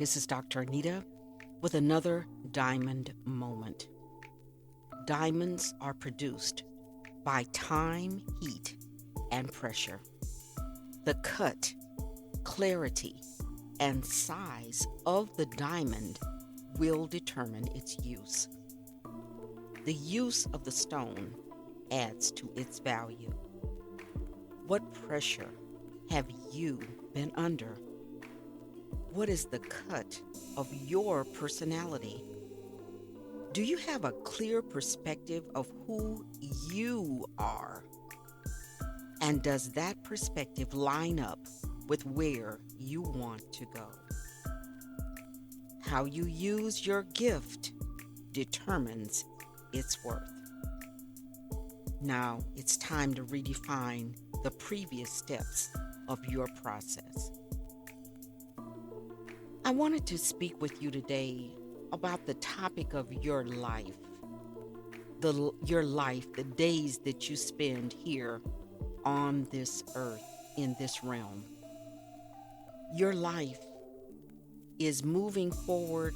This is Dr. Anita with another diamond moment. Diamonds are produced by time, heat, and pressure. The cut, clarity, and size of the diamond will determine its use. The use of the stone adds to its value. What pressure have you been under? What is the cut of your personality? Do you have a clear perspective of who you are? And does that perspective line up with where you want to go? How you use your gift determines its worth. Now it's time to redefine the previous steps of your process. I wanted to speak with you today about the topic of your life. Your life, the days that you spend here on this earth, in this realm. Your life is moving forward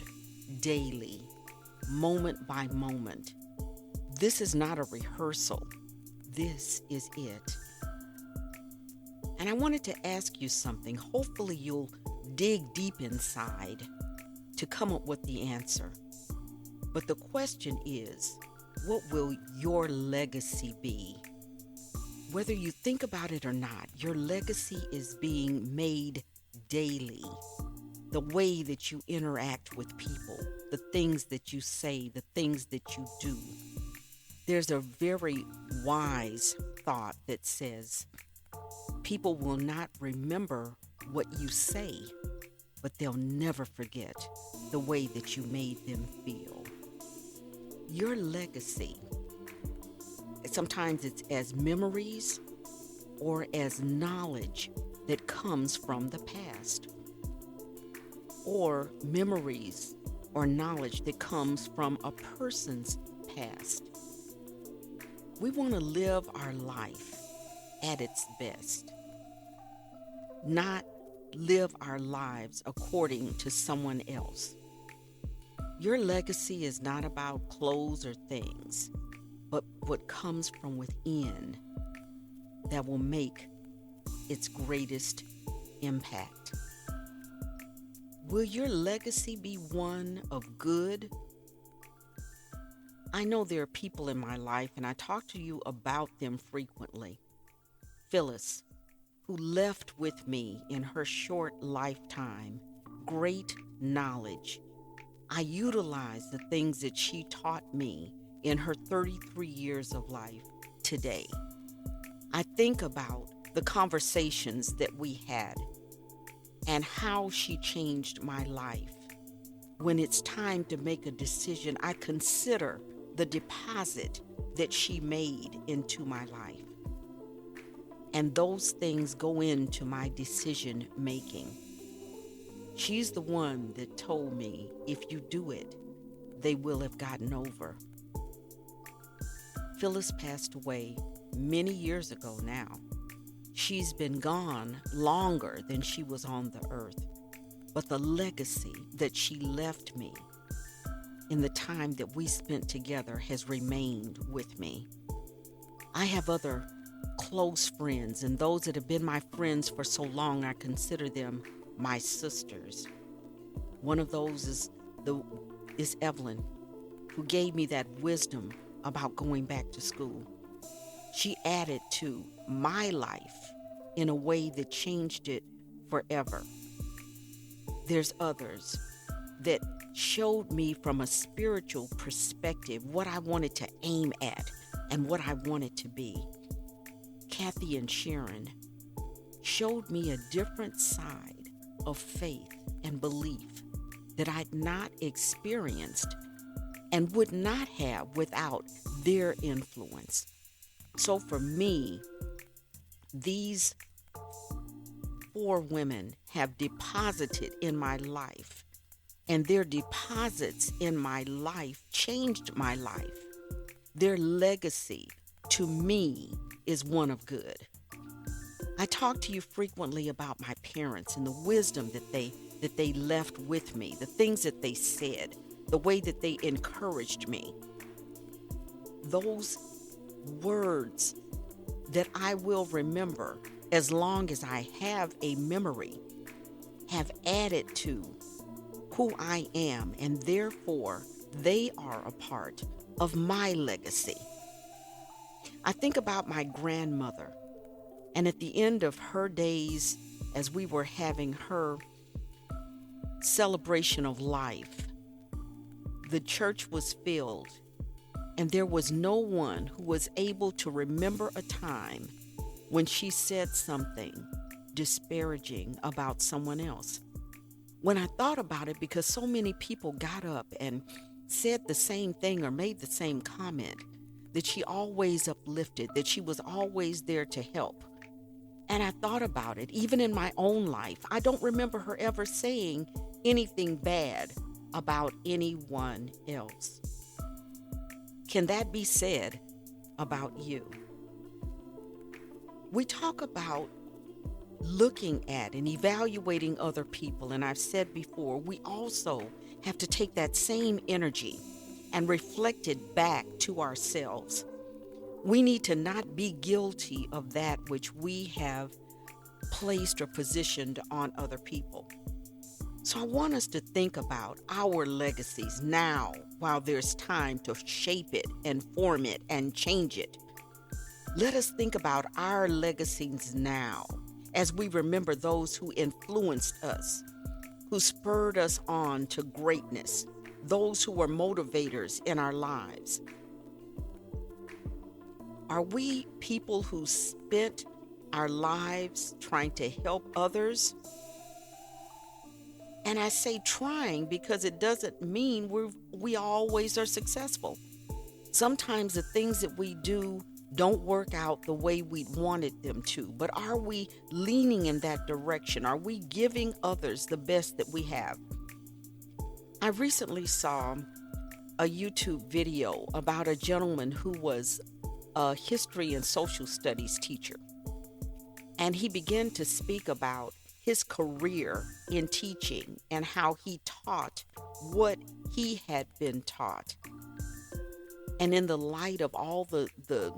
daily, moment by moment. This is not a rehearsal. This is it. And I wanted to ask you something. Hopefully you'll dig deep inside to come up with the answer. But the question is, what will your legacy be? Whether you think about it or not, your legacy is being made daily. The way that you interact with people, the things that you say, the things that you do. There's a very wise thought that says, people will not remember what you say, but they'll never forget the way that you made them feel. Your legacy, sometimes it's as memories or as knowledge that comes from the past, or memories or knowledge that comes from a person's past. We want to live our life at its best, not live our lives according to someone else. Your legacy is not about clothes or things, but what comes from within that will make its greatest impact. Will your legacy be one of good? I know there are people in my life, and I talk to you about them frequently. Phyllis, who left with me in her short lifetime great knowledge. I utilize the things that she taught me in her 33 years of life today. I think about the conversations that we had and how she changed my life. When it's time to make a decision, I consider the deposit that she made into my life. And those things go into my decision making. She's the one that told me, if you do it, they will have gotten over. Phyllis passed away many years ago now. She's been gone longer than she was on the earth. But the legacy that she left me in the time that we spent together has remained with me. I have other close friends, and those that have been my friends for so long, I consider them my sisters. One of those is Evelyn, who gave me that wisdom about going back to school. She added to my life in a way that changed it forever. There's others that showed me from a spiritual perspective what I wanted to aim at and what I wanted to be. Kathy and Sharon showed me a different side of faith and belief that I'd not experienced and would not have without their influence. So for me, these 4 women have deposited in my life, and their deposits in my life changed my life. Their legacy to me is one of good. I talk to you frequently about my parents and the wisdom that they that they left with me, the things that they said, the way that they encouraged me. Those words that I will remember as long as I have a memory have added to who I am, and therefore they are a part of my legacy. I think about my grandmother, and at the end of her days, as we were having her celebration of life, the church was filled, and there was no one who was able to remember a time when she said something disparaging about someone else. When I thought about it, because so many people got up and said the same thing or made the same comment, that she always uplifted, that she was always there to help. And I thought about it, even in my own life, I don't remember her ever saying anything bad about anyone else. Can that be said about you? We talk about looking at and evaluating other people, and I've said before, we also have to take that same energy and reflect it back to ourselves. We need to not be guilty of that which we have placed or positioned on other people. So I want us to think about our legacies now while there's time to shape it and form it and change it. Let us think about our legacies now as we remember those who influenced us, who spurred us on to greatness, those who were motivators in our lives. Are we people who spent our lives trying to help others? And I say trying because it doesn't mean we always are successful. Sometimes the things that we do don't work out the way we wanted them to, but are we leaning in that direction? Are we giving others the best that we have? I recently saw a YouTube video about a gentleman who was a history and social studies teacher, and he began to speak about his career in teaching and how he taught what he had been taught. And in the light of all the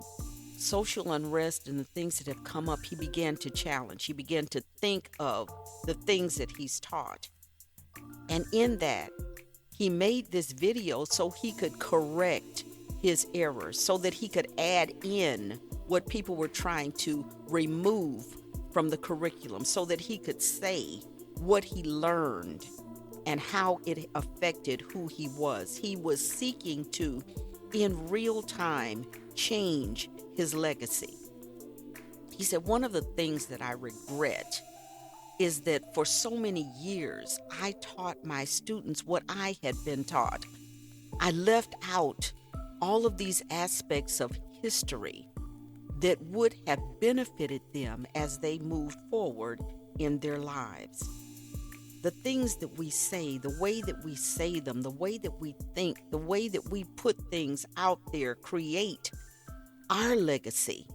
social unrest and the things that have come up, he began to challenge. He began to think of the things that he's taught. And in that, he made this video so he could correct his errors, so that he could add in what people were trying to remove from the curriculum, so that he could say what he learned and how it affected who he was. He was seeking to, in real time, change his legacy. He said, one of the things that I regret is that for so many years, I taught my students what I had been taught. I left out all of these aspects of history that would have benefited them as they moved forward in their lives. The things that we say, the way that we say them, the way that we think, the way that we put things out there create our legacy.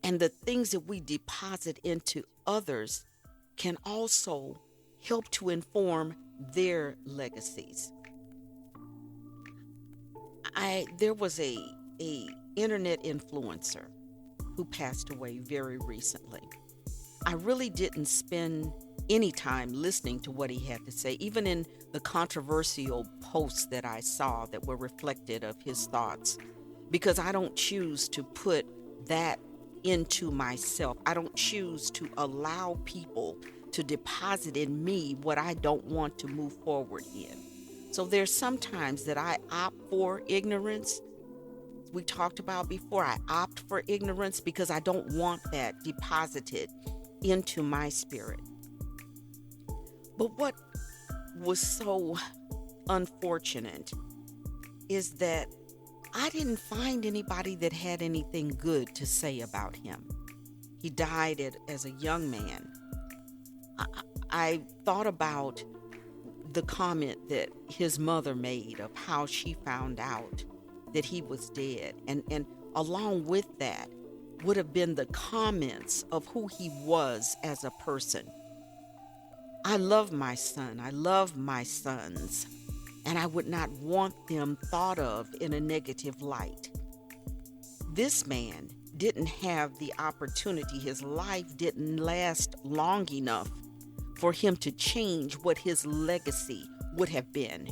And the things that we deposit into others can also help to inform their legacies. There was a internet influencer who passed away very recently. I really didn't spend any time listening to what he had to say, even in the controversial posts that I saw that were reflected of his thoughts, because I don't choose to put that into myself. I don't choose to allow people to deposit in me what I don't want to move forward in. So there's sometimes that I opt for ignorance. We talked about before, I opt for ignorance because I don't want that deposited into my spirit. But what was so unfortunate is that I didn't find anybody that had anything good to say about him. He died as a young man. I thought about the comment that his mother made of how she found out that he was dead. And along with that would have been the comments of who he was as a person. I love my son. I love my sons. And I would not want them thought of in a negative light. This man didn't have the opportunity. His life didn't last long enough for him to change what his legacy would have been.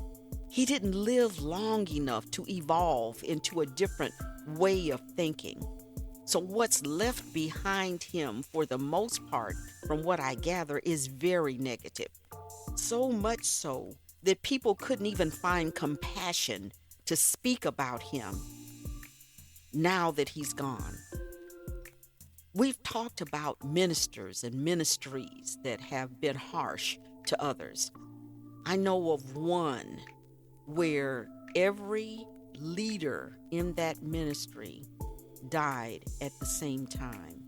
He didn't live long enough to evolve into a different way of thinking. So what's left behind him, for the most part, from what I gather, is very negative. So much so that people couldn't even find compassion to speak about him now that he's gone. We've talked about ministers and ministries that have been harsh to others. I know of one where every leader in that ministry died at the same time.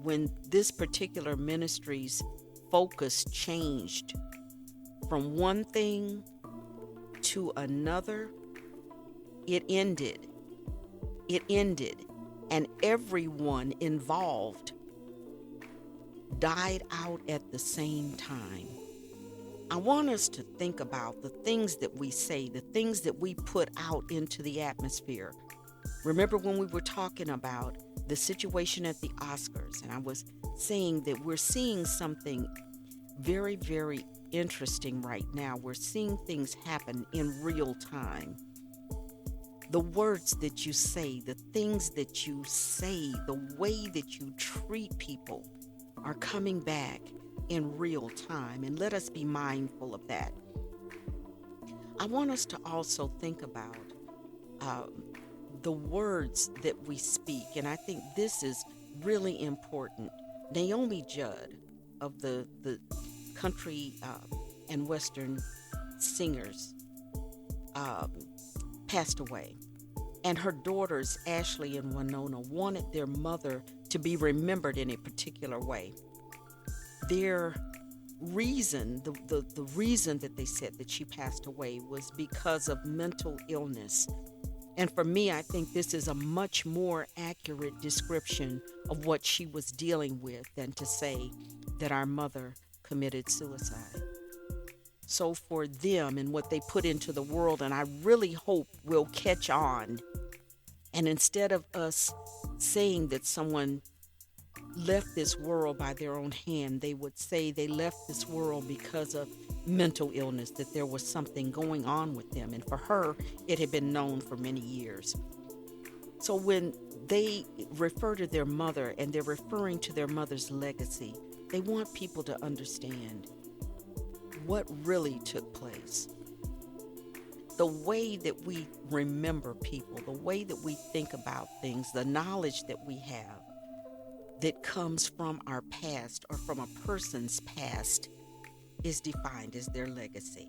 When this particular ministry's focus changed from one thing to another, it ended. And everyone involved died out at the same time. I want us to think about the things that we say, the things that we put out into the atmosphere. Remember when we were talking about the situation at the Oscars, and I was saying that we're seeing something very, very interesting right now. We're seeing things happen in real time. The words that you say, the things that you say, the way that you treat people are coming back in real time, and let us be mindful of that. I want us to also think about the words that we speak, and I think this is really important. Naomi Judd of the country and western singers passed away, and her daughters Ashley and Winona wanted their mother to be remembered in a particular way. Their reason, the reason that they said that she passed away was because of mental illness. And for me, I think this is a much more accurate description of what she was dealing with than to say that our mother committed suicide. So for them and what they put into the world, and I really hope will catch on. And instead of us saying that someone left this world by their own hand, they would say they left this world because of mental illness, that there was something going on with them. And for her, it had been known for many years. So when they refer to their mother and they're referring to their mother's legacy, they want people to understand what really took place. The way that we remember people, the way that we think about things, the knowledge that we have that comes from our past or from a person's past is defined as their legacy.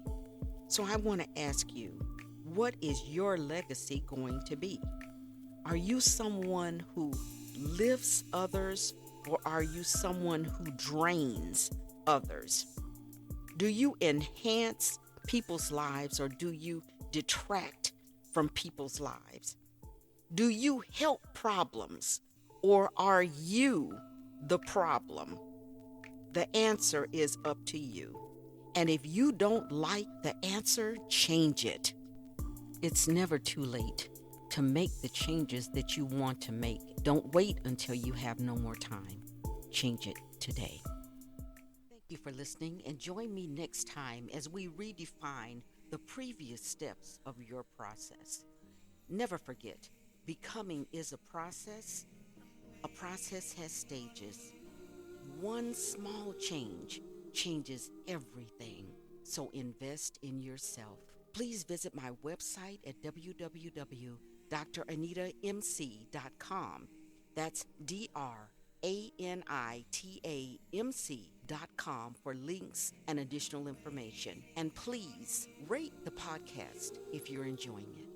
So I want to ask you, what is your legacy going to be? Are you someone who lifts others, or are you someone who drains others? Do you enhance people's lives, or do you detract from people's lives? Do you help problems, or are you the problem? The answer is up to you. And if you don't like the answer, change it. It's never too late to make the changes that you want to make. Don't wait until you have no more time. Change it today. Thank you for listening, and join me next time as we redefine the previous steps of your process. Never forget, becoming is a process. A process has stages. One small change changes everything. So invest in yourself. Please visit my website at www.DrAnitaMc.com. That's DrAnitaMc.com for links and additional information. And please rate the podcast if you're enjoying it.